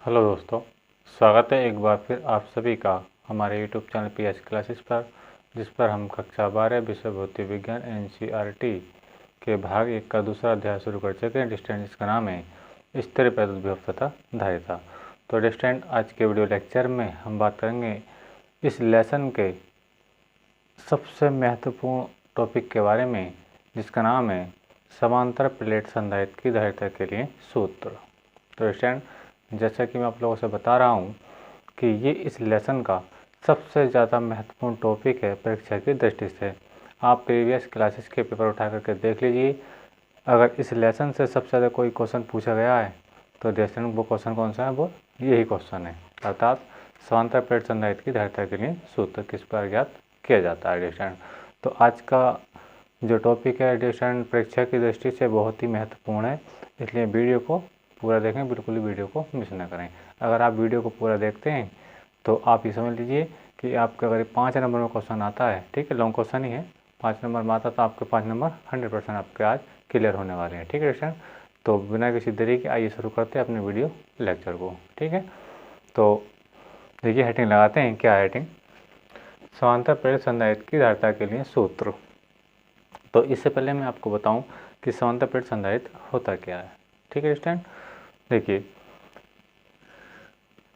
Hello दोस्तों, स्वागत है एक बार फिर आप सभी का हमारे यूट्यूब चैनल पीएच क्लासेस पर, जिस पर हम कक्षा 12 विषय भौतिक विज्ञान एनसीईआरटी के भाग 1 का दूसरा अध्याय शुरू कर चुके हैं। डिस्टेंस, जिसका नाम है स्तरीय पैदल विभव तथा धारिता। तो डिस्टेंस, आज के वीडियो लेक्चर में हम बात करेंगे इस लेसन के सबसे महत्वपूर्ण टॉपिक के बारे में, जिसका नाम है समांतर प्लेट संधारित्र की धारिता के लिए सूत्र। तो डिस्टेंस, जैसा कि मैं आप लोगों से बता रहा हूँ कि ये इस लेसन का सबसे ज़्यादा महत्वपूर्ण टॉपिक है परीक्षा की दृष्टि से। आप प्रीवियस क्लासेस के पेपर उठा करके देख लीजिए। अगर इस लेसन से सबसे ज़्यादा कोई क्वेश्चन पूछा गया है तो देखें वो क्वेश्चन कौन सा है, वो यही क्वेश्चन है, अर्थात समांतर प्लेट संधारित्र की धारिता के लिए सूत्र किस पर ज्ञात किया जाता है। डिस्टेंस, तो आज का जो टॉपिक है डिस्टेंस परीक्षा की दृष्टि से बहुत ही महत्वपूर्ण है, इसलिए वीडियो को पूरा देखें, बिल्कुल ही वीडियो को मिस ना करें। अगर आप वीडियो को पूरा देखते हैं तो आप ये समझ लीजिए कि आपका अगर 5 नंबर में क्वेश्चन आता है, ठीक है, लॉन्ग क्वेश्चन ही है, 5 नंबर में आता तो आपके 5 नंबर 100% आपके आज क्लियर होने वाले हैं। ठीक है स्टूडेंट, तो बिना किसी देरी के आइए शुरू करते हैं अपने वीडियो लेक्चर को। ठीक है, तो देखिए हेडिंग लगाते हैं। क्या हेडिंग? समांतर प्लेट संधारित्र की धारिता के लिए सूत्र। तो इससे पहले मैं आपको बताऊं कि समांतर प्लेट संधारित्र होता क्या है। ठीक है स्टूडेंट, देखिए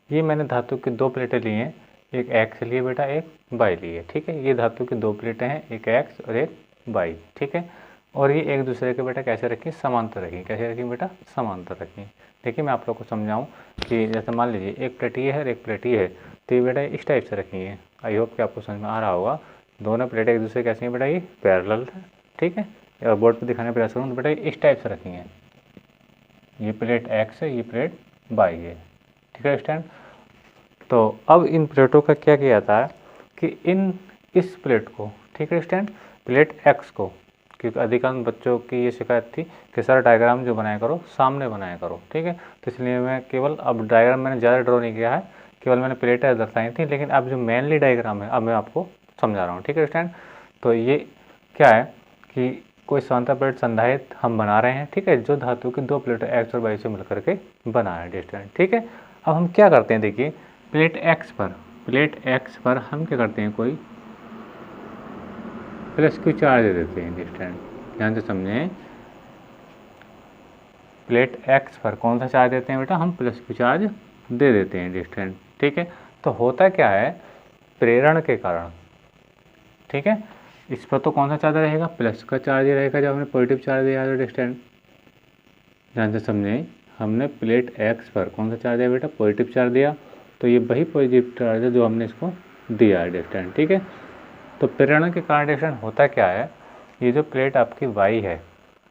ये मैंने धातु की 2 प्लेटें ली हैं, एक एक्स लिए बेटा, एक वाई लिए। ठीक है, ये धातु की 2 प्लेटें हैं, एक एक्स और एक वाई। ठीक है, और ये एक दूसरे के बेटा कैसे रखी? समांतर रखी। कैसे रखी बेटा? समांतर रखी। देखिए मैं आप लोग को समझाऊं कि जैसे मान लीजिए एक प्लेट ये है और एक प्लेट ये है, तो ये बेटा इस टाइप से रखी है। आई होप कि आपको समझ में आ रहा होगा। दोनों प्लेटें एक दूसरे कैसी हैं बेटा? ये पैरेलल है। ठीक है, और बोर्ड पर दिखाने प्रयास करूँ तो बेटा इस टाइप से रखी हैं। ये प्लेट एक्स है, ये प्लेट वाई है। ठीक है स्टैंड, तो अब इन प्लेटों का क्या किया जाता है कि इस प्लेट को, ठीक है स्टैंड, प्लेट एक्स को, क्योंकि अधिकांश बच्चों की ये शिकायत थी कि सर डायग्राम जो बनाया करो सामने बनाया करो। ठीक है, तो इसलिए मैं केवल अब डायग्राम मैंने ज़्यादा ड्रॉ नहीं किया है, केवल मैंने प्लेटें दर्शाई थी, लेकिन अब जो मेनली डायग्राम है अब मैं आपको समझा रहा हूँ। ठीक है स्टैंड, तो ये क्या है कि कोई समांतर प्लेट संधारित्र हम बना रहे हैं, ठीक है, जो धातु की 2 प्लेटें एक्स और वाई से मिलकर के बना है डिस्टेंस। ठीक है, अब हम क्या करते हैं, देखिए प्लेट एक्स पर हम क्या करते हैं, कोई प्लस क्यू चार्ज दे देते हैं डिस्टेंस। ध्यान से समझें, प्लेट एक्स पर कौन सा चार्ज देते हैं बेटा? हम प्लस क्यू चार्ज दे देते हैं डिस्टेंस। ठीक है, तो होता क्या है, प्रेरण के कारण, ठीक है, इस पर तो कौन सा चार्ज रहेगा? प्लस का चार्ज ही रहेगा जब हमने पॉजिटिव चार्ज दिया है डिस्टेंस। ध्यान से समझें, हमने प्लेट एक्स पर कौन सा चार्ज है बेटा? पॉजिटिव चार्ज दिया, तो ये वही पॉजिटिव चार्ज है जो हमने इसको दिया है डिस्टेंस। ठीक है, तो प्रेरण के कारण डिस्टेंस होता क्या है, ये जो प्लेट आपकी वाई है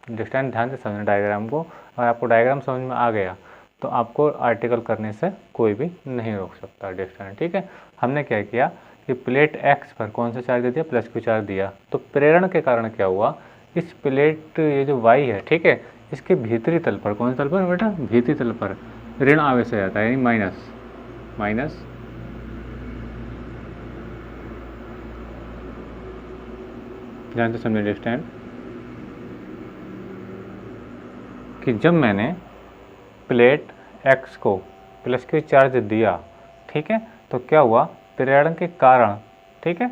डिस्टेंस, ध्यान से समझना डायग्राम को, और आपको डायग्राम समझ में आ गया तो आपको आर्टिकल करने से कोई भी नहीं रोक सकता डिस्टेंस। ठीक है, हमने क्या किया कि प्लेट एक्स पर कौन सा चार्ज दे दिया? प्लस क्यू चार्ज दिया, तो प्रेरण के कारण क्या हुआ, इस प्लेट, ये जो वाई है, ठीक है, इसके भीतरी तल पर, कौन सा तल पर बेटा? भीतरी तल पर ऋण आवेश आ जाता है, यानी माइनस ध्यान से समझिए डिस्टेंस, कि जब मैंने प्लेट एक्स को प्लस क्यू चार्ज दिया, ठीक है, तो क्या हुआ, प्रेरण के कारण, ठीक है,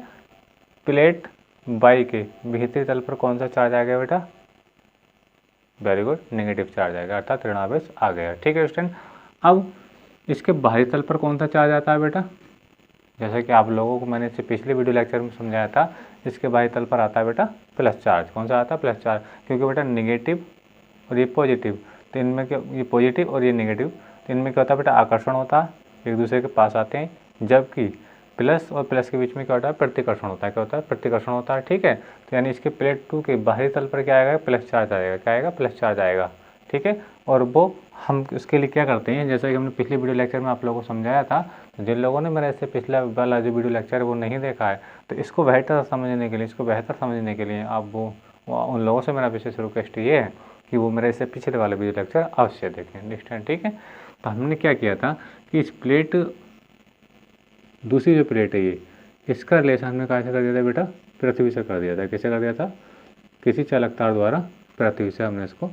प्लेट वाई के भीतरी तल पर कौन सा चार्ज आ गया बेटा? वेरी गुड, नेगेटिव चार्ज आएगा, अर्थात ऋणावेश आ गया। ठीक है स्टूडेंट, अब इसके बाहरी तल पर कौन सा चार्ज आता है बेटा? जैसा कि आप लोगों को मैंने इससे पिछले वीडियो लेक्चर में समझाया था, इसके बाहरी तल पर आता है बेटा प्लस चार्ज। कौन सा आता है? प्लस चार्ज, क्योंकि बेटा निगेटिव और ये पॉजिटिव, तो इनमें क्या, ये पॉजिटिव और ये नेगेटिव, तो इनमें क्या होता है बेटा? आकर्षण होता है, एक दूसरे के पास आते हैं, जबकि प्लस और प्लस के बीच में क्या होता है? प्रतिकर्षण होता है। क्या होता है? प्रतिकर्षण होता है। ठीक है, तो यानी इसके प्लेट 2 के बाहरी तल पर क्या आएगा? प्लस चार्ज आएगा। क्या आएगा? प्लस चार्ज आएगा। ठीक है, और वो हम इसके लिए क्या करते हैं, जैसा कि हमने पिछले वीडियो लेक्चर में आप लोगों को समझाया था, तो जिन लोगों ने मेरा इससे पिछला वाला जो वीडियो लेक्चर है वो नहीं देखा है, तो इसको बेहतर समझने के लिए आप वो उन लोगों से मेरा विशेष रिक्वेस्ट ये है कि वो मेरे इससे पिछले वाला वीडियो लेक्चर अवश्य देखें। अंडरस्टैंड? ठीक है, तो हमने क्या किया था कि इस प्लेट, दूसरी जो प्लेट है ये, इसका रिलेशन हमने कहाँ से कर दिया था बेटा? पृथ्वी से कर दिया था। कैसे कर दिया था? किसी चालक तार द्वारा पृथ्वी से हमने इसको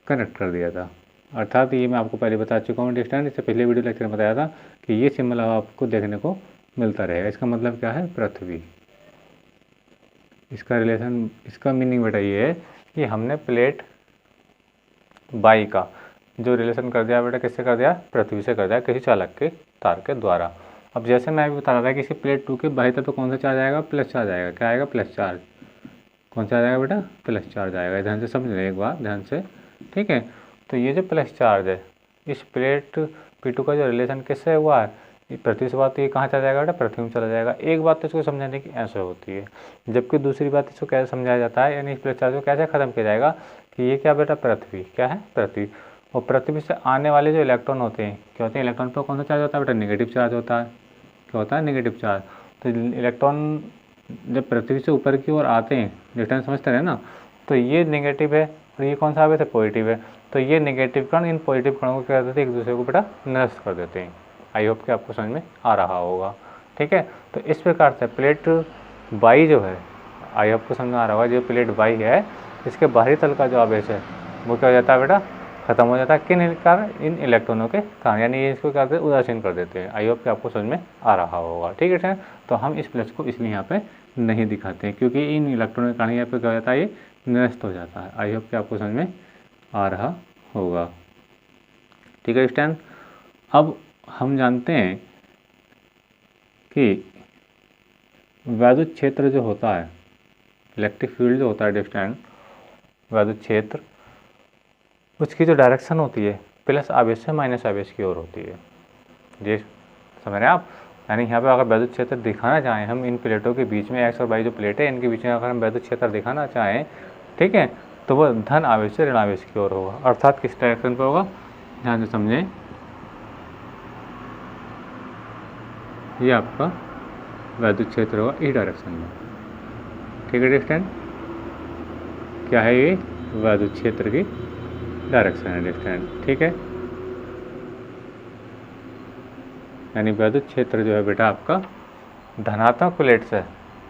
कनेक्ट कर दिया था। अर्थात ये मैं आपको पहले बता चुका हूँ डिस्टेंस, इससे पहले वीडियो लेक्चर में बताया था कि ये सिंबल आपको देखने को मिलता रहेगा। इसका मतलब क्या है, पृथ्वी। इसका रिलेशन, इसका मीनिंग बेटा ये है कि हमने प्लेट बाई का जो रिलेशन कर दिया बेटा, किससे कर दिया, पृथ्वी से कर दिया, किसी चालक के तार के द्वारा। अब जैसे मैं अभी बता रहा था कि इसी प्लेट 2 के बाई तरफ कौन सा चार्ज आएगा, प्लस चार्ज आएगा। क्या आएगा, प्लस चार्ज। कौन सा आएगा बेटा, प्लस चार्ज आएगा। ध्यान से समझ लें एक बार, ध्यान से, ठीक है। तो ये जो प्लस चार्ज है, इस प्लेट P2 का जो रिलेशन किससे हुआ है, पृथ्वी से बात, तो ये कहाँ चला जाएगा बेटा, पृथ्वी में चला जाएगा। एक बात तो इसको समझाने की ऐसे होती है, जबकि दूसरी बात इसको कैसे समझाया जाता है, यानी इस प्लस चार्ज को कैसे ख़त्म किया जाएगा कि ये क्या बेटा, पृथ्वी, क्या है, पृथ्वी। और पृथ्वी से आने वाले जो इलेक्ट्रॉन होते हैं, क्या होते हैं, इलेक्ट्रॉन पर कौन सा चार्ज होता है बेटा, नेगेटिव चार्ज होता है। क्या होता है, नेगेटिव चार्ज। तो इलेक्ट्रॉन जब पृथ्वी से ऊपर की ओर आते हैं, डिस्टेंस समझते रहे ना, तो ये नेगेटिव है और ये कौन सा है, पॉजिटिव है। तो ये नेगेटिव कण इन पॉजिटिव कणों को क्या करते हैं, एक दूसरे को बेटा निरस्त कर देते हैं। आई होप कि आपको समझ में आ रहा होगा, ठीक है। तो इस प्रकार से प्लेट बाई जो है, आई होप को समझ में आ रहा होगा, जो प्लेट बाई है, इसके बाहरी तल का जो आवेश है वो क्या हो जाता है बेटा, खत्म हो जाता है। किन कारण, इन इलेक्ट्रॉनों के कारण, यानी ये इसको क्या करते हैं, उदासीन कर देते हैं। आई होप कि आपको समझ में आ रहा होगा, ठीक है सर। तो हम इस प्लस को इसलिए यहाँ पे नहीं दिखाते हैं, क्योंकि इन इलेक्ट्रॉनों के कारण यहाँ पे क्या हो जाता है, ये निरस्त हो जाता है। आई होप कि आपको समझ में आ रहा होगा, ठीक है स्टैंड। अब हम जानते हैं कि वैद्युत क्षेत्र जो होता है, इलेक्ट्रिक फील्ड जो होता है डिस्टेंस, वैद्युत क्षेत्र, उसकी जो डायरेक्शन होती है प्लस आवेश से माइनस आवेश की ओर होती है। ये समझ रहे हैं आप, यानी यहाँ पे अगर वैद्युत क्षेत्र दिखाना चाहें हम इन प्लेटों के बीच में, एक्स और वाई जो प्लेट है इनके बीच में अगर हम वैद्युत क्षेत्र दिखाना चाहें, ठीक है, तो वह धन आवेश से ऋण आवेश की ओर होगा। अर्थात किस डायरेक्शन पर होगा, ध्यान से समझें, ये आपका वैद्युत क्षेत्र होगा इस डायरेक्शन में, ठीक है डिस्टेंस। क्या है ये, वैद्युत क्षेत्र की डायरेक्शन है डिस्टेंस, ठीक है। यानी वैद्युत क्षेत्र जो है बेटा आपका धनात्मक प्लेट से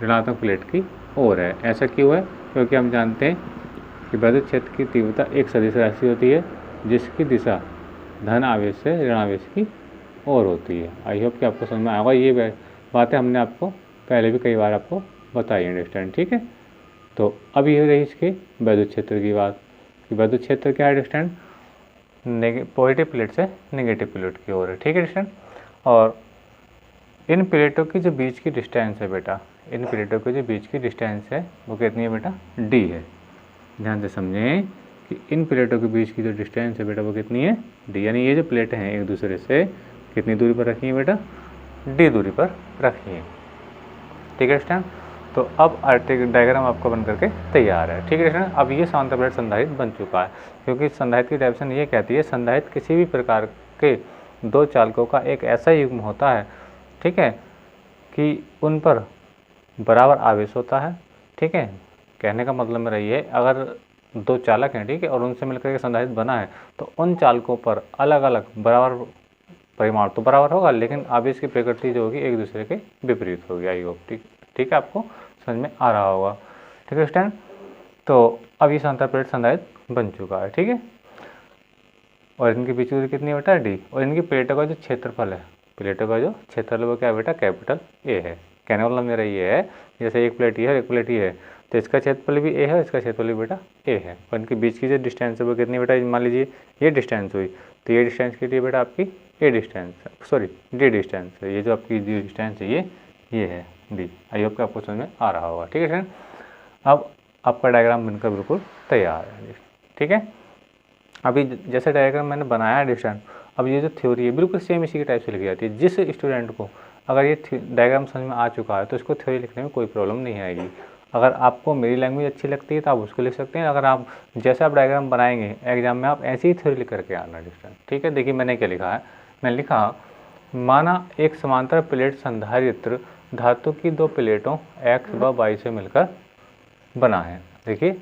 ऋणात्मक प्लेट की ओर है। ऐसा क्यों है, क्योंकि हम जानते हैं कि वैद्युत क्षेत्र की तीव्रता एक सदिश राशि होती है जिसकी दिशा धन आवेश से ऋण आवेश की ओर होती है। आई होप कि आपको समझ में आएगा। ये बातें हमने आपको पहले भी कई बार आपको बताई अंडरस्टैंड, ठीक है। तो अब ये रही इसके वैद्युत क्षेत्र की बात कि वैद्युत क्षेत्र क्या है डिस्टेंस, पॉजिटिव प्लेट से नेगेटिव प्लेट की ओर है, ठीक है डिस्टेंस। और इन प्लेटों की जो बीच की डिस्टेंस है बेटा, इन प्लेटों की जो बीच की डिस्टेंस है वो कितनी है बेटा, डी है। ध्यान से समझें कि इन प्लेटों के बीच की जो डिस्टेंस है बेटा वो कितनी है, डी। यानी ये जो प्लेटें हैं एक दूसरे से कितनी दूरी पर रखी है बेटा, डी दूरी पर रखी है, ठीक है स्टैंड। तो अब आर्टिक डायग्राम आपका बन करके तैयार है, ठीक है स्टैंड। अब ये समांतर प्लेट संधारित्र बन चुका है, क्योंकि संधारित्र की डेफिनेशन ये कहती है, संधारित्र किसी भी प्रकार के दो चालकों का एक ऐसा युग्म होता है, ठीक है, कि उन पर बराबर आवेश होता है, ठीक है। कहने का मतलब मेरा ये है, अगर दो चालक हैं, ठीक है, और उनसे मिलकर के संधारित्र बना है, तो उन चालकों पर अलग अलग बराबर परिमाण तो बराबर होगा, लेकिन आवेश की प्रकृति जो होगी एक दूसरे के विपरीत होगी। आई होप ठीक है, आपको समझ में आ रहा होगा, ठीक है स्टैंड। तो अब ये समांतर प्लेट संधारित्र बन चुका है, ठीक है। और इनके बीच की दूरी कितनी है बेटा, डी। और इनकी प्लेटों का जो क्षेत्रफल है, प्लेटों का जो क्षेत्रफल वो क्या है बेटा, कैपिटल ए है। कहने वाला मेरा ये है, जैसे एक प्लेट ये है, एक प्लेट ये है, तो इसका क्षेत्रफल भी ए है, इसका क्षेत्रफल भी बेटा ए है। और इनके बीच की जो डिस्टेंस है वो कितनी बेटा, मान लीजिए ये डिस्टेंस हुई, तो ये डिस्टेंस कितनी है बेटा आपकी, ए डिस्टेंस, सॉरी डी डिस्टेंस है। ये जो आपकी जो डिस्टेंस है ये है डी। आई होप कि आपको समझ में आ रहा होगा, ठीक है फ्रेंड। अब आपका डायग्राम बनकर बिल्कुल तैयार है, ठीक है। अभी जैसे डायग्राम मैंने बनाया है डिस्टेंस, अब ये जो थ्योरी है बिल्कुल सेम इसी के टाइप से लिखी जाती है। जिस स्टूडेंट को अगर ये डायग्राम समझ में आ चुका है तो इसको थ्योरी लिखने में कोई प्रॉब्लम नहीं आएगी। अगर आपको मेरी लैंग्वेज अच्छी लगती है तो आप उसको लिख सकते हैं। अगर आप जैसे आप डायग्राम बनाएंगे एग्जाम में, आप ऐसी ही थ्योरी लिख करके आना डिस्टेंस, ठीक है। देखिए मैंने क्या लिखा है, मैंने लिखा, माना एक समांतर प्लेट संधारित्र धातु की दो प्लेटों एक्स व वाई से मिलकर बना है। देखिए,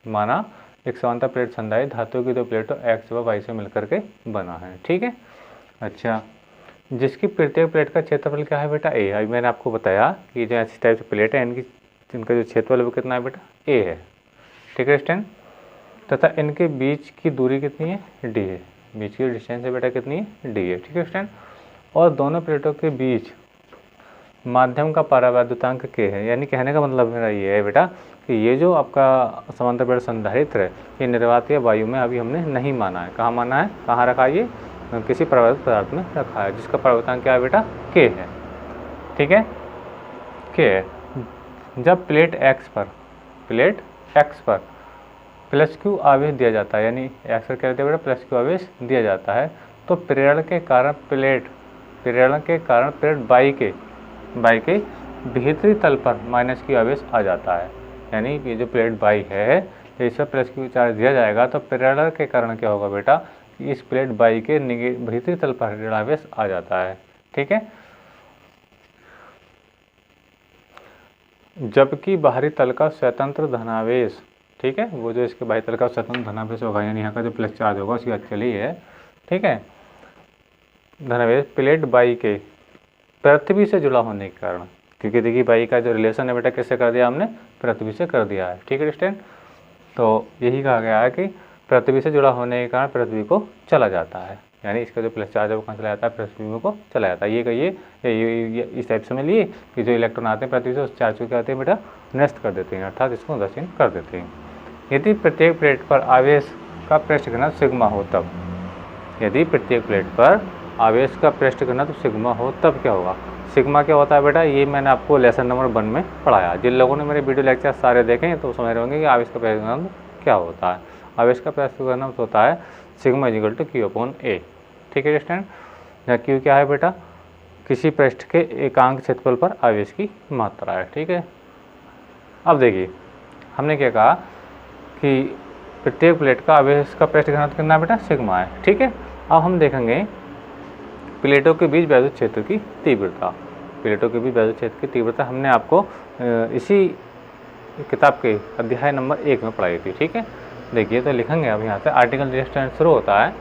माना एक समांतर प्लेट संधारित्र धातु की दो प्लेटों एक्स व वाई से मिलकर के बना है, ठीक है। अच्छा, जिसकी प्रत्येक प्लेट का क्षेत्रफल क्या है बेटा, ए। अभी मैंने आपको बताया कि जो ऐसी टाइप से प्लेट है इनका जो क्षेत्रफल है वो कितना है बेटा, ए है, ठीक है स्टैंड। तथा इनके बीच की दूरी कितनी है, डी है। बीच की डिस्टेंस है बेटा कितनी है, डी है। ठीक है स्टूडेंट, और दोनों प्लेटों के बीच माध्यम का परावैद्युतांक के है। यानी कहने का मतलब मेरा ये है बेटा कि ये जो आपका समांतर प्लेट संधारित्र है ये निर्वातीय वायु में अभी हमने नहीं माना है। कहाँ माना है, कहाँ रखा है, ये किसी परावैद्युत पदार्थ में रखा है जिसका परावैद्युतांक क्या है बेटा, के है। ठीक है, के है। जब प्लेट एक्स पर प्लस क्यू आवेश दिया जाता है, यानी एक्स पर क्या दिया बेटा, प्लस क्यू आवेश दिया जाता है, तो प्रेरण के कारण प्लेट बाई के भीतरी तल पर माइनस क्यू आवेश आ जाता है। यानी ये जो प्लेट बाई है इस पर प्लस क्यू चार्ज दिया जाएगा तो प्रेरण के कारण क्या होगा बेटा कि इस प्लेट बाई के भीतरी तल पर ऋण आवेश आ जाता है। ठीक है, जबकि बाहरी तल का स्वतंत्र धनावेश, ठीक है, वो जो इसके बाहरी तल का स्वतंत्र धनावेश होगा, यानी यहाँ का जो प्लस चार्ज होगा उसकी एक्चुअली है, ठीक है, धनावेश प्लेट बाई के पृथ्वी से जुड़ा होने के कारण, क्योंकि देखिए बाई का जो रिलेशन है बेटा किससे कर दिया हमने, पृथ्वी से कर दिया है। ठीक है स्टूडेंट, तो यही कहा गया है कि पृथ्वी से जुड़ा होने के कारण पृथ्वी को चला जाता है, यानी इसका जो प्लस चार्ज है वो कहाँ चला जाता है, पृथ्वी में को चला जाता है। ये कहिए ये इस टाइप से मिलिए कि जो इलेक्ट्रॉन आते हैं पृथ्वी से उस चार्ज को क्या कहते हैं बेटा, नष्ट कर देते हैं, अर्थात इसको उदासीन कर देते हैं। यदि प्रत्येक प्लेट पर आवेश का पृष्ठ घनत्व सिग्मा हो तब, यदि प्रत्येक प्लेट पर आवेश का पृष्ठ घनत्व सिग्मा हो तब क्या होगा। सिग्मा क्या होता है बेटा, ये मैंने आपको लेसन नंबर 1 में पढ़ाया। जिन लोगों ने मेरे वीडियो लेक्चर सारे देखें तो समझ रहे होंगे कि आवेश का पृष्ठ घनत्व क्या होता है। आवेश का पृष्ठ घनत्व होता है sigma equal to Q upon A. ठीक है स्टूडेंट, जहाँ क्यू क्या है बेटा, किसी पृष्ठ के एकांक क्षेत्रफल पर आवेश की मात्रा है। ठीक है, अब देखिए हमने क्या कहा कि प्रत्येक प्लेट का आवेश का पृष्ठ घनत्व कितना बेटा, सिग्मा है। ठीक है, अब हम देखेंगे प्लेटों के बीच वैद्युत क्षेत्र की तीव्रता। प्लेटों के बीच वैद्युत क्षेत्र की तीव्रता हमने आपको इसी किताब के अध्याय नंबर 1 में पढ़ाई थी। ठीक है, देखिए तो लिखेंगे अब यहाँ से आर्टिकल रेजिस्टेंस शुरू होता है,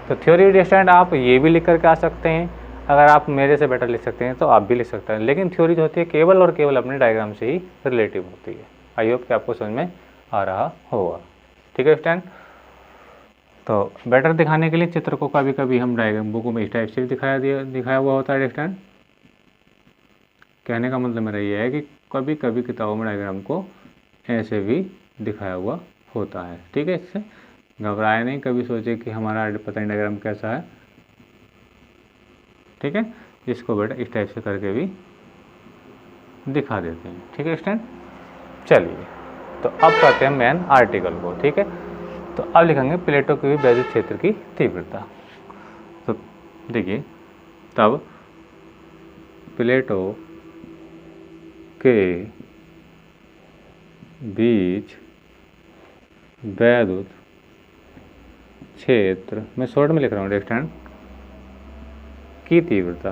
तो थ्योरी रेजिस्टेंस आप ये भी लिख करके आ सकते हैं, अगर आप मेरे से बेटर लिख सकते हैं तो आप भी लिख सकते हैं, लेकिन थ्योरी जो होती है केवल और केवल अपने डायग्राम से ही रिलेटिव होती है। आई होप कि आपको समझ में आ रहा होगा। ठीक है स्टूडेंट, तो बेटर दिखाने के लिए चित्र को कभी कभी हम डायग्राम बुकों में इस टाइप से भी दिखाया हुआ होता है स्टूडेंट। कहने का मतलब मेरा ये है कि कभी कभी किताबों में डायग्राम को ऐसे भी दिखाया हुआ होता है। ठीक है, इससे घबराए नहीं, कभी सोचे कि हमारा पता नहीं डायग्राम कैसा है। ठीक है, इसको बेटा इस टाइप से करके भी दिखा देते हैं। ठीक है स्टूडेंट, चलिए तो अब करते हैं मेन आर्टिकल को। ठीक है, तो अब लिखेंगे प्लेटों के भी वैद्युत क्षेत्र की तीव्रता। तो देखिए तब प्लेटों के बीच वैद्युत क्षेत्र, मैं शॉर्ट में लिख रहा हूँ स्टूडेंट, की तीव्रता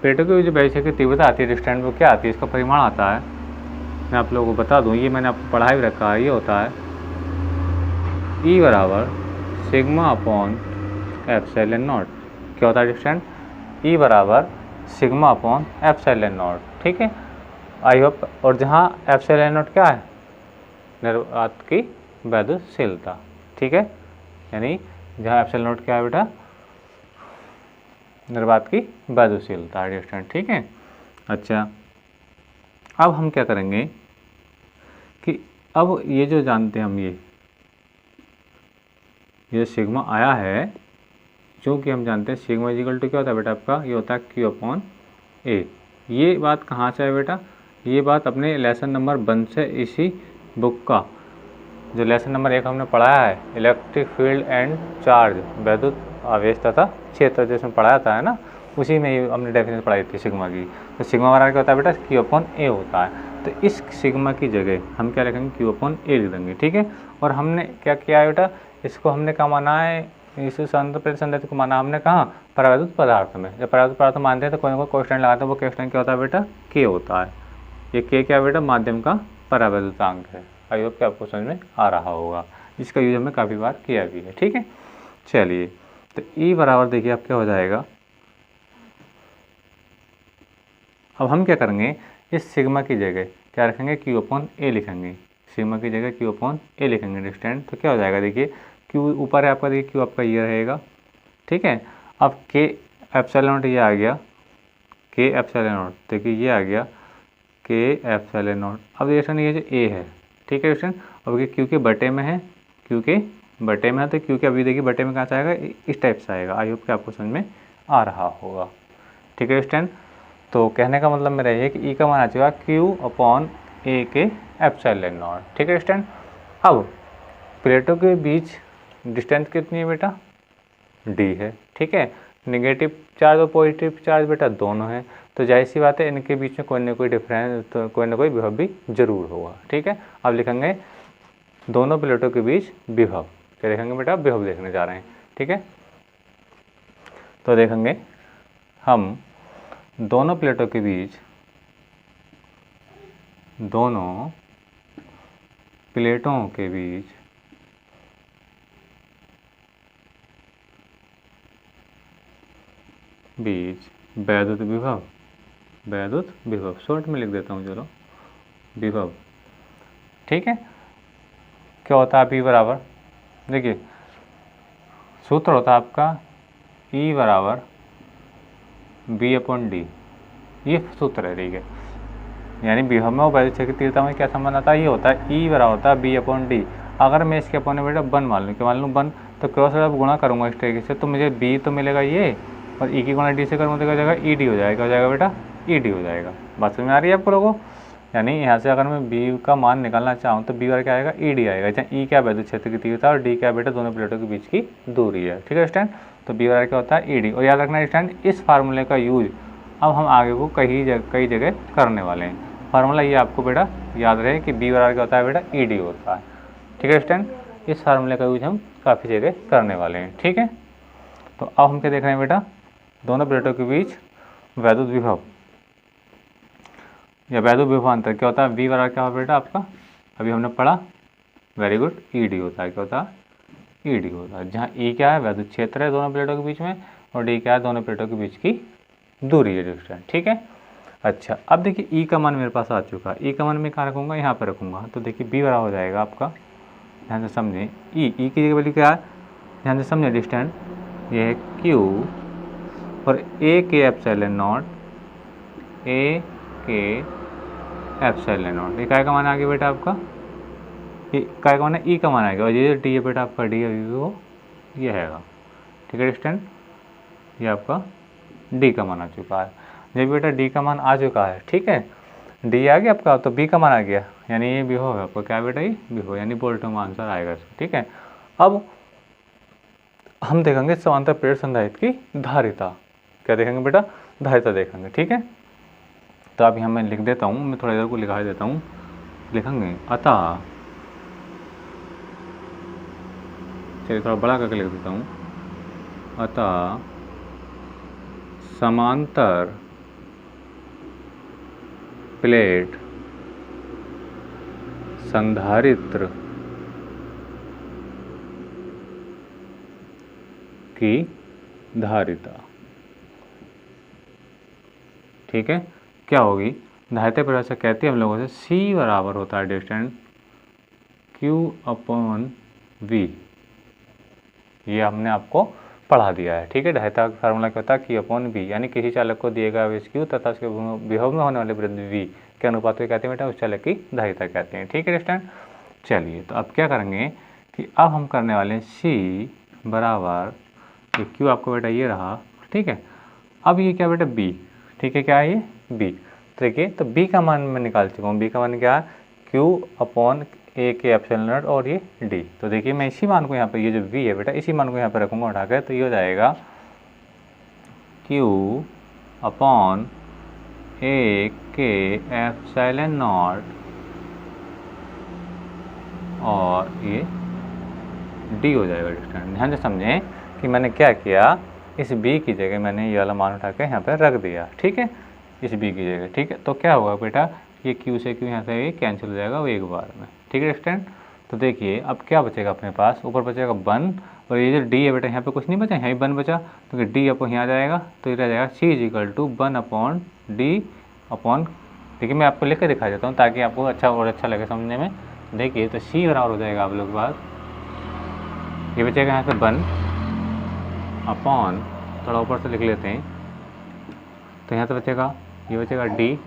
प्लेटों के जो वैद्युत क्षेत्र की तीव्रता आती है स्टूडेंट, वो क्या आती है, इसका परिमाण आता है, मैं आप लोगों को बता दूं, ये मैंने आपको पढ़ा भी रखा है। ये होता है E बराबर सिग्मा अपॉन एप्सिलॉन नॉट। क्या होता है स्टूडेंट, E बराबर सिग्मा अपॉन एप्सिलॉन नॉट। ठीक है, आई होप, और जहाँ एप्सिलॉन नॉट क्या है, निर्वात की वैद्युतशीलता। ठीक है, यानी जहाँ एप्सिलॉन नॉट क्या है बेटा, निर्वात की वैद्युतशीलता है स्टूडेंट। ठीक है, अच्छा अब हम क्या करेंगे कि अब ये जो जानते हैं हम, ये सिग्मा आया है, क्योंकि हम जानते हैं सिग्मा इक्वल टू क्या होता है बेटा आपका, ये होता है क्यू अपॉन ए। ये बात कहाँ से है बेटा, ये बात अपने लेसन नंबर 1 से, इसी बुक का जो लेसन नंबर 1 हमने पढ़ाया है, इलेक्ट्रिक फील्ड एंड चार्ज, वैद्युत आवेश तथा क्षेत्र, जिसमें पढ़ाया था है ना, उसी में ही हमने डेफिनेशन पढ़ाई थी सिग्मा की। तो सिग्मा बराबर क्या होता है बेटा, क्यू अपॉन ए होता है। तो इस सिग्मा की जगह हम क्या लिखेंगे, क्यू अपॉन ए लिख देंगे। ठीक है, और हमने क्या किया है बेटा, इसको हमने क्या माना है, इस संधारित्र को माना हमने कहाँ, परावैद्युत पदार्थ में। जब परावैद्युत पदार्थ मानते हैं तो कोई ना कोई कॉन्स्टेंट लगाते हैं, वो कॉन्स्टेंट क्या होता है बेटा, के होता है। ये के क्या बेटा, माध्यम का परावैद्युतांक है। आई होप कि आपको समझ में आ रहा होगा, इसका यूज हमने काफ़ी बार किया भी है। ठीक है, चलिए तो E बराबर देखिए अब क्या हो जाएगा, अब हम क्या करेंगे, इस सिग्मा की जगह क्या रखेंगे, क्यू अपॉन ए लिखेंगे। सिग्मा की जगह क्यू अपॉन ए लिखेंगे डिस्टेंस। तो क्या हो जाएगा, देखिए क्यू ऊपर है आपका, देखिए क्यू आपका ये रहेगा, ठीक है। अब के एप्सिलॉन नॉट ये आ गया, के एप्सिलॉन नॉट, देखिए ये आ गया के एप्सिलॉन नॉट। अब रिएक्शन ये जो ए है, ठीक है रिएक्शन, अब ये क्यू के बटे में है, क्यू के बटे में है, तो क्यू के अभी देखिए बटे में कहाँ से आएगा, इस टाइप से आएगा। आई होप कि आपको समझ में आ रहा होगा, ठीक है स्टूडेंट। तो कहने का मतलब मेरा ये कि ई का मान आ जाएगा क्यू अपॉन ए के एप्सिलॉन नॉट, ठीक है स्टूडेंट। अब प्लेटों के बीच डिस्टेंस कितनी है बेटा, डी है, ठीक है। नेगेटिव चार्ज और पॉजिटिव चार्ज बेटा दोनों हैं, तो जाहिर सी बात है इनके बीच में कोई ना कोई डिफरेंस, तो कोई ना कोई विभव भी जरूर होगा, ठीक है। अब लिखेंगे दोनों प्लेटों के बीच विभव, क्या देखेंगे बेटा, विभव देखने जा रहे हैं, ठीक है। तो देखेंगे हम दोनों प्लेटों के बीच, दोनों प्लेटों के बीच वैद्युत विभव, वैद्युत विभव शॉर्ट में लिख देता हूँ, चलो विभव, ठीक है। क्या होता है, V बराबर, देखिए सूत्र होता है आपका E बराबर B अपॉन डी, ये सूत्र है, ठीक है। यानी विभव में और वैद्युत क्षेत्र की तीव्रता में क्या संबंध आता है, ये होता है E बराबर होता है B अपॉन डी। अगर मैं इसके अपॉन बेटा 1 मान लूँ, क्या मान लूँ 1, तो क्रॉस जब गुणा करूँगा इस तरीके से, तो मुझे B तो मिलेगा ये, और E की गुणा D से करूँगा तो क्या हो जाएगा, ED हो जाएगा, हो जाएगा बेटा ED हो जाएगा। बात समझ में आ रही है आपको लोगों, यानी यहाँ से अगर मैं B का मान निकालना चाहूँ तो B बार क्या आएगा, ED आएगा, जहाँ E क्या वैद्युत क्षेत्र की तीव्रता और D क्या बेटा दोनों प्लेटों के बीच की दूरी है, ठीक है स्टैंड। तो B बार क्या होता है ED, और याद रखना स्टैंड इस फार्मूले का यूज अब हम आगे को कई जगह करने वाले हैं। फार्मूला ये आपको बेटा याद रहे कि B बराबर क्या होता है बेटा, ED होता है, ठीक है स्टूडेंट। इस फार्मूले का यूज हम काफ़ी जगह करने वाले हैं, ठीक है। तो अब हम क्या देख रहे हैं बेटा, दोनों प्लेटों के बीच वैद्युत विभव या वैद्युत विभवांतर क्या होता है, V बराबर क्या होता है बेटा आपका, अभी हमने पढ़ा, वेरी गुड, ED होता है, क्या होता है, ED होता है, जहाँ E क्या है वैद्युत क्षेत्र है दोनों प्लेटों के बीच में, और D क्या है दोनों प्लेटों के बीच की दूरी है डिस्टेंस, ठीक है। अच्छा अब देखिए E का मान मेरे पास आ चुका है, E का मान मैं कहाँ रखूँगा, यहाँ पर रखूँगा। तो देखिए B बराबर हो जाएगा आपका, ध्यान से समझें, ई की जगह वैल्यू क्या है, ध्यान से समझें डिस्टेंस, ये है Q और A के एप्सिलॉन नॉट, A के एप्सिलॉन नॉट, ये काय का मान आ गया बेटा आपका, ये काय का मान है, E का मान आएगा, और ये D है बेटा आपका, D अभी भी वो ये हैगा, ठीक है डिस्टेंस, ये आपका D का मान आ चुका है। जब बेटा D का मान आ चुका है, ठीक है, D आ गया आपका, तो B का मान आ गया, यानी ये विभव है आपका, क्या बेटा ये विभव, यानी वोल्ट में आंसर आएगा इसका, ठीक है। अब हम देखेंगे समांतर प्लेट संधारित्र की धारिता, क्या देखेंगे बेटा, धारिता देखेंगे, ठीक है। तो अब यहाँ मैं लिख देता हूँ, मैं थोड़ा इधर को लिखा देता हूँ, लिखेंगे अतः, चलिए थोड़ा बड़ा करके लिख देता हूँ, अतः समांतर प्लेट संधारित्र की धारिता, ठीक है, क्या होगी, धारिता परिभाषा कहती है हम लोगों से C बराबर होता है डिस्टेंस Q अपॉन V, ये हमने आपको पढ़ा दिया है, ठीक है। धारिता का फार्मूला क्या होता है, Q अपॉन V, यानी किसी चालक को दिए गए आवेश Q तथा उसके विभव में होने वाले वृद्धि V के अनुपात को कहते हैं बेटा उस चालक की धारिता कहते हैं, ठीक है स्टूडेंट। चलिए तो अब क्या करेंगे कि अब हम करने वाले हैं C बराबर, ये Q आपको बेटा ये रहा, ठीक है। अब ये क्या बेटा B, ठीक है, क्या है ये B, देखिए तो B का मान मैं निकाल चुका हूँ, B का मान क्या है Q अपॉन A के एप्सिलॉन नॉट और ये D। तो देखिए मैं इसी मान को यहाँ पर, ये जो V है बेटा इसी मान को यहाँ पर रखूँगा उठाकर, तो ये हो जाएगा Q अपॉन A के एप्सिलॉन नॉट और ये D हो जाएगा डिस्टेंस। ध्यान से समझें कि मैंने क्या किया, इस B की जगह मैंने ये वाला मान उठा के यहाँ पर रख दिया, ठीक है, इस B की जगह, ठीक है। तो क्या होगा बेटा, ये Q से Q यहाँ से ये कैंसिल हो जाएगा वो एक बार में, ठीक है स्टूडेंट। तो देखिए अब क्या बचेगा अपने पास, ऊपर बचेगा 1, और ये जो D है बेटा यहाँ पे कुछ नहीं बचा, यहाँ भी 1 बचा, तो D आपको यहाँ आ जाएगा, तो ये रह जाएगा C = 1 अपॉन D अपॉन, देखिए मैं आपको लिख के दिखा देता हूँ ताकि आपको अच्छा और अच्छा लगे समझने में। देखिए तो सी बराबर हो जाएगा आप लोग के पास, ये बचेगा यहाँ से 1 अपॉन, थोड़ा ऊपर से लिख लेते हैं, तो यहाँ से बचेगा, ये बचेगा डी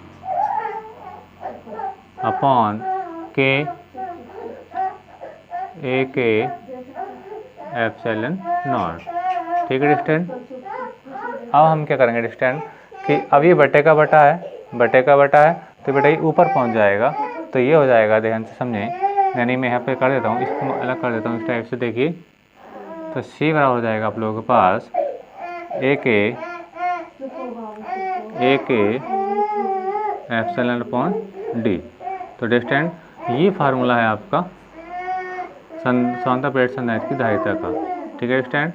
अपॉन के ए के एप्सिलॉन नॉट। ठीक है डिस्टेंट। अब हम क्या करेंगे डिस्टेंट कि अब ये बटे का बटा है, बटे का बटा है तो बेटा ये ऊपर पहुंच जाएगा, तो ये हो जाएगा, ध्यान से समझें, यानी मैं यहाँ पे कर देता हूँ, इसको अलग कर देता हूँ इस टाइप से। देखिए तो सी बराबर हो जाएगा आप लोगों के पास ए के एप्सिलॉन अपॉन डी। तो डिस्टेंट ये फार्मूला है आपका समांतर प्लेट संधारित्र की धारिता का। ठीक है डिस्टेंट,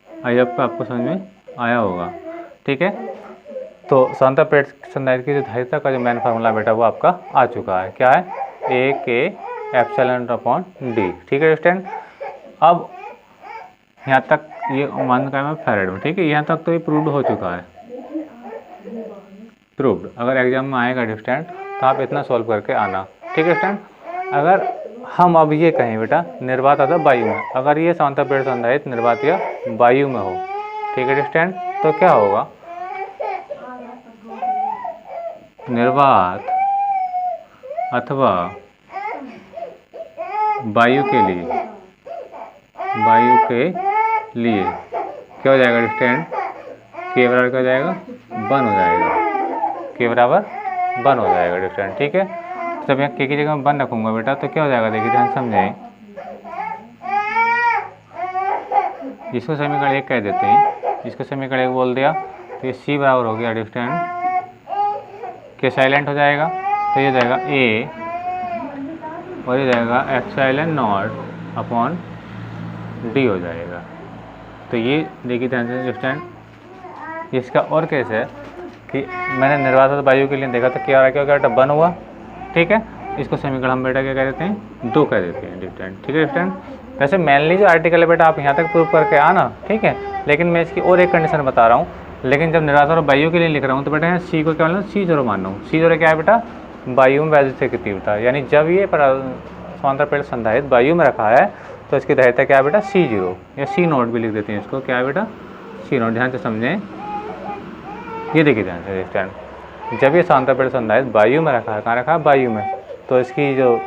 आई होप आपको समझ में आया होगा। ठीक है, तो समांतर प्लेट संधारित्र की जो धारिता का जो मेन फार्मूला बेटा वो आपका आ चुका है, क्या है, ए के एप्सिलॉन अपॉन डी। ठीक है स्टूडेंट, अब यहाँ तक ये मान का मैं फैराड में, ठीक है, यहाँ तक तो ये प्रूव्ड हो चुका है, प्रूव्ड। अगर एग्जाम में आएगा स्टूडेंट तो आप इतना सॉल्व करके आना। ठीक है स्टूडेंट, अगर हम अब ये कहें बेटा निर्वात अथवा वायु में, अगर ये समांतर प्लेट संधारित्र निर्वात या वायु में हो, ठीक है स्टूडेंट, तो क्या होगा, निर्वात अथवा वायु के लिए, वायु के लिए क्या हो जाएगा डिस्टेंट, के बराबर क्या हो जाएगा, 1 हो जाएगा, के बराबर 1 हो जाएगा डिस्टेंट। ठीक है, तो जब यहाँ के की जगह में 1 रखूँगा बेटा तो क्या हो जाएगा, देखिए ध्यान समझें, इसको समीकरण 1 कह देते हैं, इसको समीकरण 1 बोल दिया, तो ये सी बराबर हो गया डिस्टेंट, के साइलेंट हो जाएगा, तो ये जाएगा ए और ये जाएगा एप्सिलॉन नॉट अपॉन डी हो जाएगा। तो ये देखिए ध्यान से स्टूडेंट, इसका और कैसे है कि मैंने निर्वात वायु के लिए देखा तो क्या क्या बेटा 1 हुआ। ठीक है, इसको समीकरण हम बेटा क्या कह देते हैं, 2 कह देते हैं स्टूडेंट। ठीक है स्टूडेंट, वैसे मेनली जो आर्टिकल है बेटा आप यहाँ तक प्रूव करके आना, ठीक है, लेकिन मैं इसकी और एक कंडीशन बता रहा हूँ, लेकिन जब निर्वात और वायु के लिए लिख रहा हूँ तो बेटा यहाँ सी को क्या मानना, C0 मानना हूँ। C0 क्या है बेटा, वायु में वैद्युत की तीव्रता, यानी जब ये समांतर प्लेट संधारित्र वायु में रखा है तो इसकी धारिता क्या है बेटा, C0 या C0 भी लिख देते हैं इसको, क्या है बेटा, C0। ध्यान से समझें, ये देखिए ध्यान से स्टैंड, जब ये समांतर प्लेट संधारित्र वायु में रखा है, कहाँ रखा है, वायु में, तो इसकी जो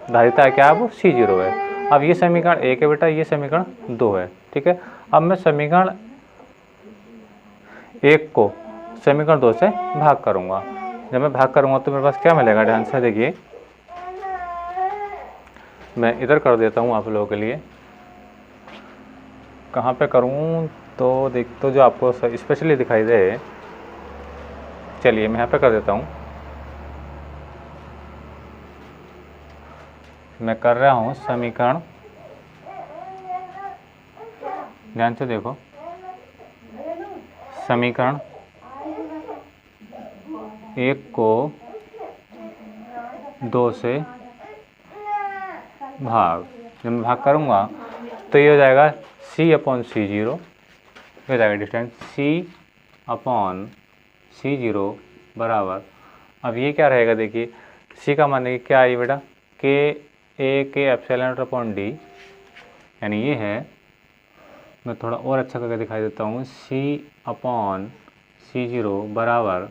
धारिता है क्या है, वो C0 है। अब ये समीकरण 1 है बेटा, ये समीकरण 2 है। ठीक है, अब मैं समीकरण 1 को समीकरण 2 से भाग करूंगा, जब मैं भाग करूंगा तो मेरे पास क्या मिलेगा, ध्यान से देखिए, मैं इधर कर देता हूं आप लोगों के लिए, कहाँ पे करूं तो देख, तो जो आपको स्पेशली दिखाई दे, चलिए मैं यहाँ पे कर देता हूं, मैं कर रहा हूं समीकरण, ध्यान से देखो, समीकरण 1 को 2 से भाग, जब मैं भाग करूँगा तो ये हो जाएगा C अपॉन C0, हो जाएगा डिस्टेंस C अपॉन C0 बराबर, अब ये क्या रहेगा, देखिए C का मान देखिए क्या है बेटा, के ए के एप्सिलॉन अपॉन डी, यानी ये है, मैं थोड़ा और अच्छा करके दिखाई देता हूँ, C अपॉन C0 बराबर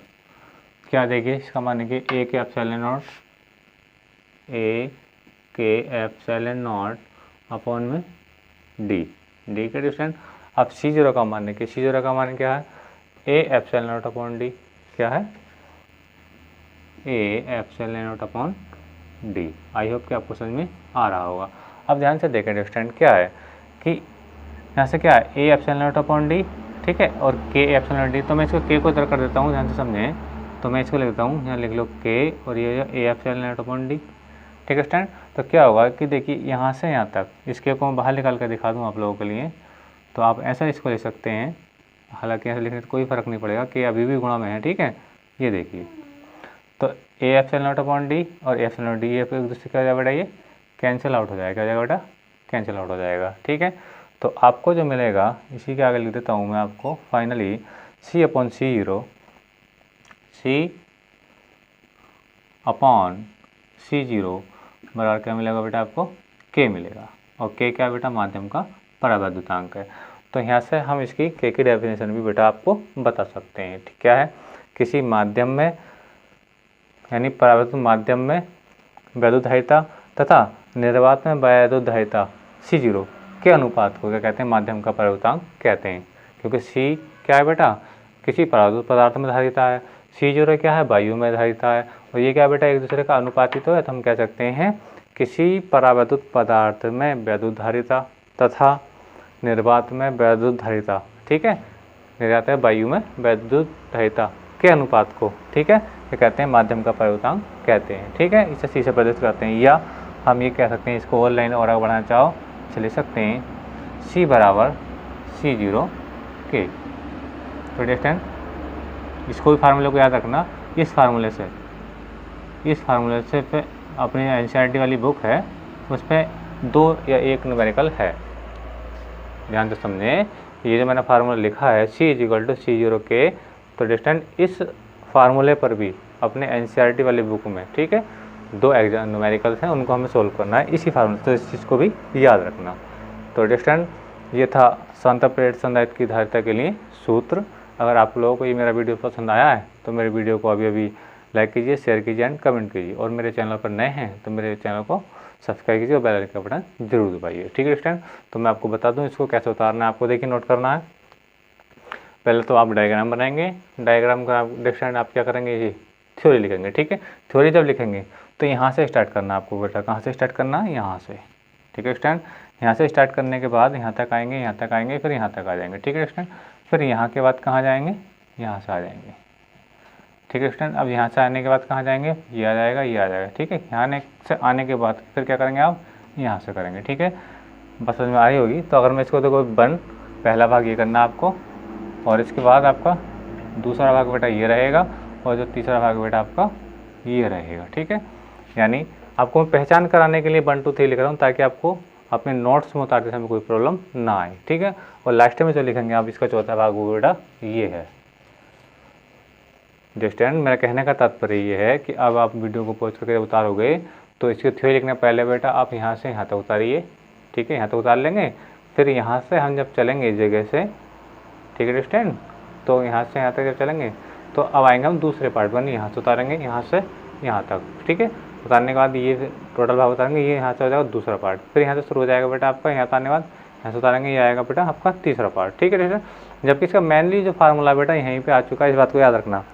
क्या, देखिए इसका मान है कि ए के एप्सिलॉन नॉट, ए के एप्सिलॉन नॉट अपॉन में डी, डी के डिस्टेंस। अब C0 का मान है कि C0 का मान क्या है, A epsilon not upon D, क्या है, A epsilon not upon D. I hope कि आपको समझ में आ रहा होगा। अब ध्यान से देखें डिस्टेंस क्या है कि यहाँ से क्या है, A epsilon not upon D, ठीक है, और के एप्सिलॉन डी, तो मैं इसको के को इधर कर देता हूँ, ध्यान से समझें, तो मैं इसको लिख देता हूँ, यहाँ लिख लो के और ये A epsilon not upon D. ठीक है स्टैंड, तो क्या होगा कि देखिए यहाँ से यहाँ तक, इसके को मैं बाहर निकाल कर दिखा दूँ आप लोगों के लिए, तो आप ऐसा इसको लिख सकते हैं, हालांकि ऐसे लिखने से कोई फ़र्क नहीं पड़ेगा कि अभी भी गुणा में है। ठीक है, ये देखिए, तो A epsilon not upon D और एप्सिलॉन नॉट डी, ये एक दूसरे क्या हो जाएगा बेटा, ये कैंसिल आउट हो जाएगा, क्या हो जाएगा बेटा, कैंसिल आउट हो जाएगा। ठीक है, तो आपको जो मिलेगा, इसी के आगे लिख देता हूँ मैं आपको, finally C upon C0, C upon C0 बराबर क्या मिलेगा बेटा आपको, के मिलेगा। और के क्या बेटा, माध्यम का परावैद्युतांक है। तो यहाँ से हम इसकी के की डेफिनेशन भी बेटा आपको बता सकते हैं। ठीक, क्या है, किसी माध्यम में यानी परावैद्युत माध्यम में वैद्युतधारिता तथा निर्वात में वैद्युतधारिता C0 के अनुपात को क्या कहते हैं, माध्यम का परावैद्युतांक कहते हैं। क्योंकि C क्या है बेटा, किसी परावैद्युत पदार्थ में धारिता है, C0 क्या है, वायु में धारिता है, और ये क्या बेटा एक दूसरे का अनुपातित है। तो हम कह सकते हैं किसी परावैद्युत पदार्थ में वैद्युतधारिता तथा निर्वात में वैद्युतधारिता, ठीक है, निर्वात है वायु में वैद्युतधारिता के अनुपात को, ठीक है, ये कहते हैं माध्यम का परावैद्युतांक कहते हैं। ठीक है, इसे C से प्रदर्शित करते हैं। या हम ये कह सकते हैं, इसको और लाइन और आगे बढ़ाना चाहो तो लिख सकते हैं C बराबर C0 के। तो अंडरस्टैंड, इसको भी फार्मूले को याद रखना। इस फार्मूले से पे अपनी NCERT वाली बुक है, उस पर 2 या 1 न्यूमेरिकल है। ध्यान से समझें, ये जो मैंने फार्मूला लिखा है C = C0 के, तो अंडरस्टैंड इस फार्मूले पर भी अपने NCERT वाली बुक में, ठीक है, 2 एग्जाम न्यूमेरिकल्स हैं, उनको हमें सोल्व करना है इसी फार्मूले। तो इस चीज़ को भी याद रखना। तो अंडरस्टैंड, ये था सांता प्लेट संधारित्र की धारिता के लिए सूत्र। अगर आप लोगों को ये मेरा वीडियो पसंद आया है तो मेरे वीडियो को अभी लाइक कीजिए, शेयर कीजिए एंड कमेंट कीजिए। और मेरे चैनल पर नए हैं तो मेरे चैनल को सब्सक्राइब कीजिए और बेल आइकन का बटन जरूर दबाइए। ठीक है स्टूडेंट, तो मैं आपको बता दूं इसको कैसे उतारना है। आपको देखिए नोट करना है। पहले तो आप डायग्राम बनाएंगे। डायग्राम का स्टूडेंट आप क्या करेंगे, ये थ्योरी लिखेंगे। ठीक है, थ्योरी जब लिखेंगे तो यहाँ से स्टार्ट करना है आपको बेटा। कहाँ से स्टार्ट करना है, यहाँ से। ठीक है स्टूडेंट, यहाँ से स्टार्ट करने के बाद यहाँ तक आएंगे, यहाँ तक आएंगे, फिर यहाँ तक आ जाएंगे। ठीक है स्टूडेंट, फिर यहाँ के बाद कहाँ जाएंगे, यहाँ से आ जाएंगे। ठीक है स्टूडेंट, अब यहाँ से आने के बाद कहाँ जाएंगे, ये आ जाएगा, ये आ जाएगा। ठीक है, यहाँ से आने के बाद फिर क्या करेंगे आप, यहाँ से करेंगे। ठीक है, बस समझ में आ रही होगी। तो अगर मैं इसको देखो पहला भाग ये करना आपको, और इसके बाद आपका दूसरा भाग बेटा ये रहेगा, और जो तीसरा भाग बेटा आपका ये रहेगा। ठीक है, यानी आपको मैं पहचान कराने के लिए 1 2 3 लिख रहा हूँ, ताकि आपको अपने नोट्स में उतारते समय कोई प्रॉब्लम ना आए। ठीक है, और लास्ट में जो लिखेंगे आप, इसका चौथा भाग वो बेटा ये है। अंडरस्टैंड, मेरा कहने का तात्पर्य ये है कि अब आप वीडियो को पॉज करके उतारोगे तो इसकी थ्योरी लिखने पहले बेटा आप यहाँ से यहाँ तक उतारिए। ठीक है, यहाँ तक उतार लेंगे, फिर यहाँ से हम जब चलेंगे इस जगह से, ठीक है अंडरस्टैंड, तो यहाँ से यहाँ तक जब चलेंगे तो अब आएंगे हम दूसरे पार्ट में, यहाँ से उतारेंगे, यहाँ से यहाँ तक। ठीक है, उतारने के बाद ये टोटल भाग उतारेंगे, ये यहाँ से हो जाएगा दूसरा पार्ट, फिर यहाँ से शुरू हो जाएगा बेटा आपका, यहाँ उतारने के बाद यहाँ से उतारेंगे, ये आएगा बेटा आपका तीसरा पार्ट। ठीक है अंडरस्टैंड, जबकि इसका मेनली जो फार्मूला बेटा यहीं पे आ चुका है, इस बात को याद रखना।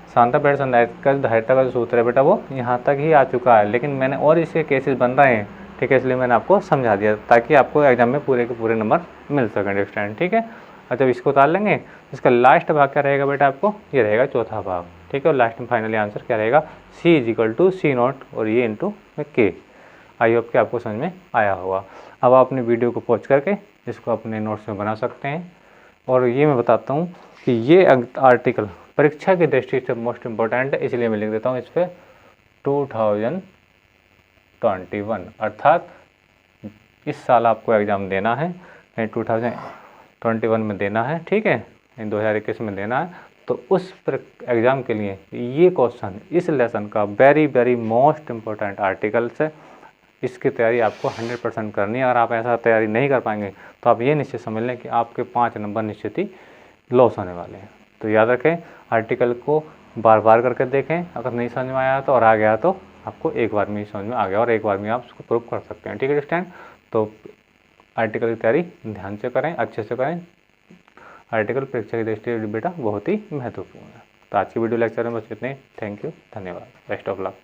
सांता प्लेट संधारित्र का धारिता का जो सूत्र है बेटा वो यहाँ तक ही आ चुका है, लेकिन मैंने और इसके केसेस बन रहे हैं। ठीक है, इसलिए मैंने आपको समझा दिया ताकि आपको एग्जाम में पूरे के पूरे नंबर मिल सकें अंडरस्टैंड। ठीक है, और जब इसको उतार लेंगे इसका लास्ट भाग क्या रहेगा बेटा आपको, ये रहेगा चौथा भाग। ठीक है, और लास्ट में फाइनली आंसर क्या रहेगा, C = C0 और ये इंटू के। आई होप कि आपको समझ में आया होगा। अब आप अपने वीडियो को पॉज करके इसको अपने नोट्स में बना सकते हैं। और ये मैं बताता हूँ कि ये आर्टिकल परीक्षा की दृष्टि से मोस्ट इम्पोर्टेंट है, इसलिए मैं लिख देता हूँ इस पर 2021, अर्थात इस साल आपको एग्ज़ाम देना है, 2021 में देना है। ठीक है, 2021 में देना है। तो उस एग्ज़ाम के लिए ये क्वेश्चन इस लेसन का वेरी मोस्ट इम्पोर्टेंट आर्टिकल्स है। इसकी तैयारी आपको 100% करनी है। अगर आप ऐसा तैयारी नहीं कर पाएंगे तो आप ये निश्चित समझ लें कि आपके 5 नंबर निश्चित ही लॉस होने वाले हैं। तो याद रखें, आर्टिकल को बार बार करके देखें। अगर नहीं समझ में आया तो और आ गया तो आपको एक बार में ही समझ में आ गया, और एक बार में आप उसको प्रूव कर सकते हैं। ठीक है स्टूडेंट, तो आर्टिकल की तैयारी ध्यान से करें, अच्छे से करें। आर्टिकल परीक्षा की दृष्टि से बेटा बहुत ही महत्वपूर्ण है। तो आज की वीडियो लेक्चर में बस इतने। थैंक यू, धन्यवाद, बेस्ट ऑफ लक।